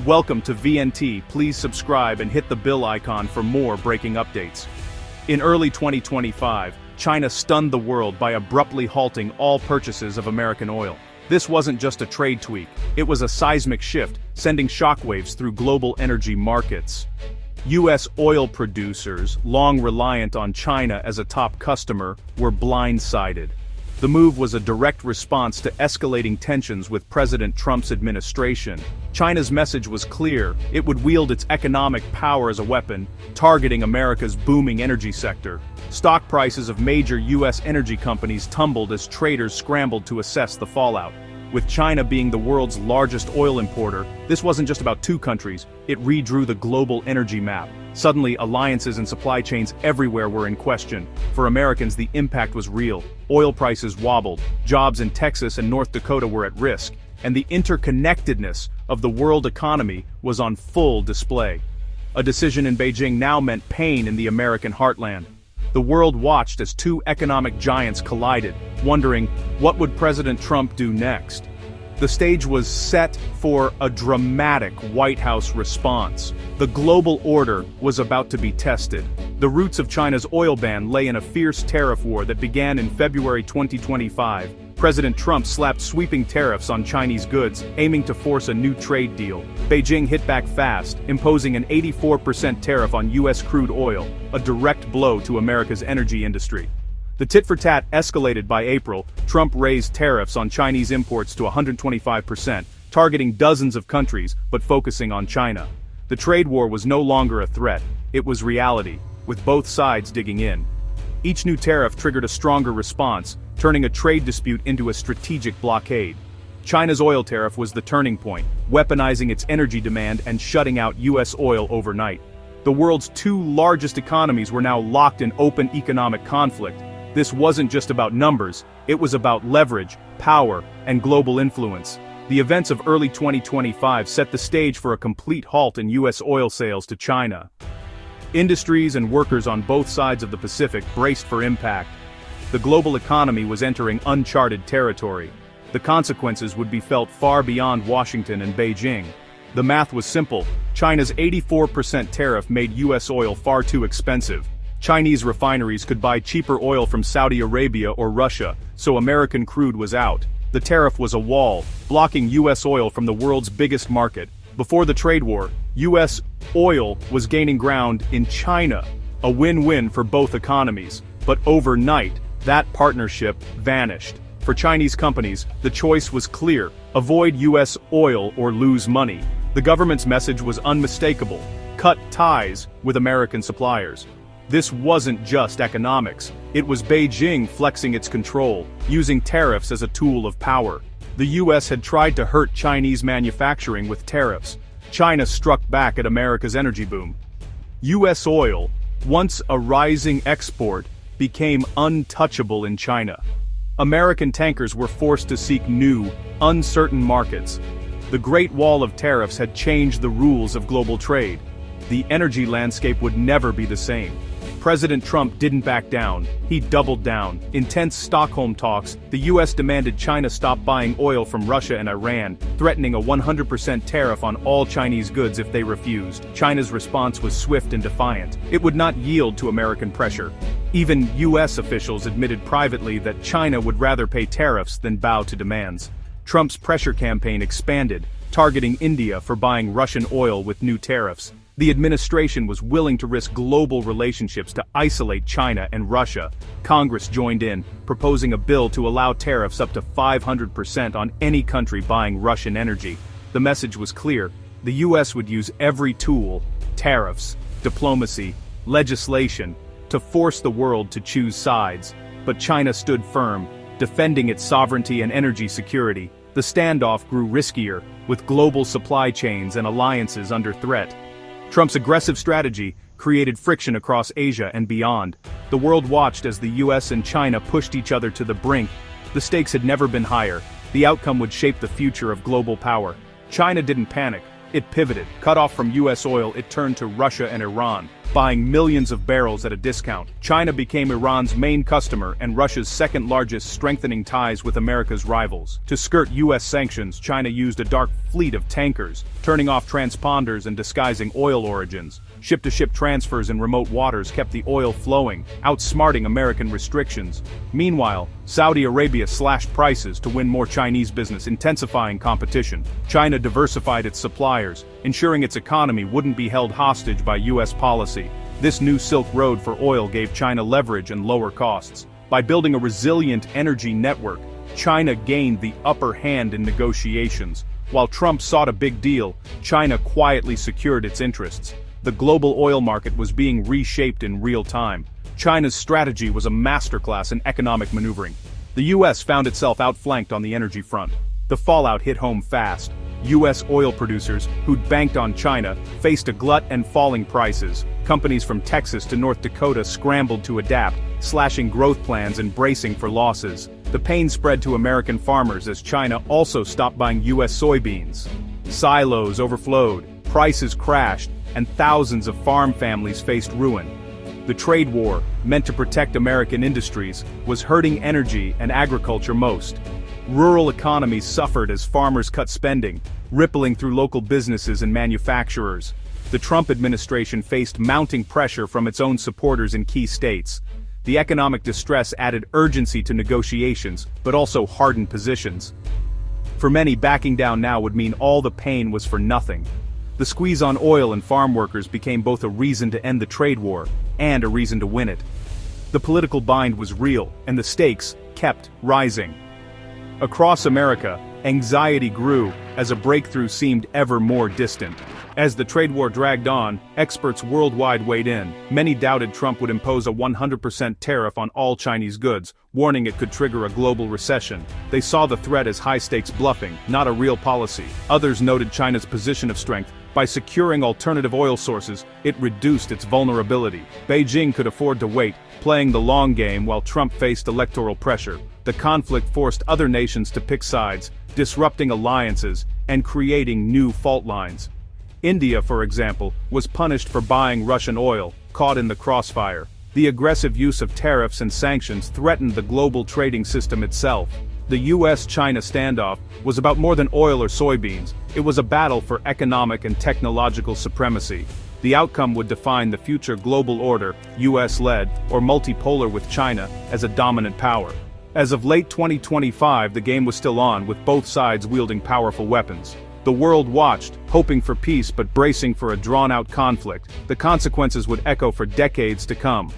Welcome to VNT. Please subscribe and hit the bell icon for more breaking updates. In early 2025, China stunned the world by abruptly halting all purchases of American oil. This wasn't just a trade tweak, it was a seismic shift, sending shockwaves through global energy markets. U.S. oil producers, long reliant on China as a top customer, were blindsided. The move was a direct response to escalating tensions with President Trump's administration. China's message was clear: it would wield its economic power as a weapon, targeting America's booming energy sector. Stock prices of major U.S. energy companies tumbled as traders scrambled to assess the fallout. With China being the world's largest oil importer, this wasn't just about two countries, it redrew the global energy map. Suddenly, alliances and supply chains everywhere were in question. For Americans, the impact was real. Oil prices wobbled, jobs in Texas and North Dakota were at risk, and the interconnectedness of the world economy was on full display. A decision in Beijing now meant pain in the American heartland. The world watched as two economic giants collided, wondering, what would President Trump do next? The stage was set for a dramatic White House response. The global order was about to be tested. The roots of China's oil ban lay in a fierce tariff war that began in February 2025. President Trump slapped sweeping tariffs on Chinese goods, aiming to force a new trade deal. Beijing hit back fast, imposing an 84% tariff on U.S. crude oil, a direct blow to America's energy industry. The tit-for-tat escalated by April. Trump raised tariffs on Chinese imports to 125%, targeting dozens of countries, but focusing on China. The trade war was no longer a threat, it was reality, with both sides digging in. Each new tariff triggered a stronger response, turning a trade dispute into a strategic blockade. China's oil tariff was the turning point, weaponizing its energy demand and shutting out U.S. oil overnight. The world's two largest economies were now locked in open economic conflict. This wasn't just about numbers, it was about leverage, power, and global influence. The events of early 2025 set the stage for a complete halt in U.S. oil sales to China. Industries and workers on both sides of the Pacific braced for impact. The global economy was entering uncharted territory. The consequences would be felt far beyond Washington and Beijing. The math was simple: China's 84% tariff made U.S. oil far too expensive. Chinese refineries could buy cheaper oil from Saudi Arabia or Russia, so American crude was out. The tariff was a wall, blocking U.S. oil from the world's biggest market. Before the trade war, U.S. oil was gaining ground in China, a win-win for both economies. But overnight, that partnership vanished. For Chinese companies, the choice was clear: avoid U.S. oil or lose money. The government's message was unmistakable: cut ties with American suppliers. This wasn't just economics, it was Beijing flexing its control, using tariffs as a tool of power. The U.S. had tried to hurt Chinese manufacturing with tariffs. China struck back at America's energy boom. U.S. oil, once a rising export, became untouchable in China. American tankers were forced to seek new, uncertain markets. The Great Wall of Tariffs had changed the rules of global trade. The energy landscape would never be the same. President Trump didn't back down, he doubled down. In tense Stockholm talks, the U.S. demanded China stop buying oil from Russia and Iran, threatening a 100% tariff on all Chinese goods if they refused. China's response was swift and defiant. It would not yield to American pressure. Even U.S. officials admitted privately that China would rather pay tariffs than bow to demands. Trump's pressure campaign expanded, targeting India for buying Russian oil with new tariffs. The administration was willing to risk global relationships to isolate China and Russia. Congress joined in, proposing a bill to allow tariffs up to 500% on any country buying Russian energy. The message was clear: the U.S. would use every tool, tariffs, diplomacy, legislation, to force the world to choose sides. But China stood firm, defending its sovereignty and energy security. The standoff grew riskier, with global supply chains and alliances under threat. Trump's aggressive strategy created friction across Asia and beyond. The world watched as the U.S. and China pushed each other to the brink. The stakes had never been higher. The outcome would shape the future of global power. China didn't panic. It pivoted. Cut off from US oil, it turned to Russia and Iran, buying millions of barrels at a discount. China became Iran's main customer and Russia's second largest, strengthening ties with America's rivals. To skirt US sanctions, China used a dark fleet of tankers, turning off transponders and disguising oil origins. Ship-to-ship transfers in remote waters kept the oil flowing, outsmarting American restrictions. Meanwhile, Saudi Arabia slashed prices to win more Chinese business, intensifying competition. China diversified its suppliers, ensuring its economy wouldn't be held hostage by US policy. This new Silk Road for oil gave China leverage and lower costs. By building a resilient energy network, China gained the upper hand in negotiations. While Trump sought a big deal, China quietly secured its interests. The global oil market was being reshaped in real time. China's strategy was a masterclass in economic maneuvering. The US found itself outflanked on the energy front. The fallout hit home fast. US oil producers, who'd banked on China, faced a glut and falling prices. Companies from Texas to North Dakota scrambled to adapt, slashing growth plans and bracing for losses. The pain spread to American farmers as China also stopped buying US soybeans. Silos overflowed, prices crashed, and thousands of farm families faced ruin. The trade war, meant to protect American industries, was hurting energy and agriculture most. Rural economies suffered as farmers cut spending, rippling through local businesses and manufacturers. The Trump administration faced mounting pressure from its own supporters in key states. The economic distress added urgency to negotiations, but also hardened positions. For many, backing down now would mean all the pain was for nothing. The squeeze on oil and farm workers became both a reason to end the trade war and a reason to win it. The political bind was real, and the stakes kept rising. Across America, anxiety grew as a breakthrough seemed ever more distant. As the trade war dragged on, experts worldwide weighed in. Many doubted Trump would impose a 100% tariff on all Chinese goods, warning it could trigger a global recession. They saw the threat as high-stakes bluffing, not a real policy. Others noted China's position of strength. By securing alternative oil sources, it reduced its vulnerability. Beijing could afford to wait, playing the long game while Trump faced electoral pressure. The conflict forced other nations to pick sides, disrupting alliances and creating new fault lines. India, for example, was punished for buying Russian oil, caught in the crossfire. The aggressive use of tariffs and sanctions threatened the global trading system itself. The US-China standoff was about more than oil or soybeans. It was a battle for economic and technological supremacy. The outcome would define the future global order, US-led, or multipolar with China as a dominant power. As of late 2025, the game was still on, with both sides wielding powerful weapons. The world watched, hoping for peace but bracing for a drawn-out conflict. The consequences would echo for decades to come.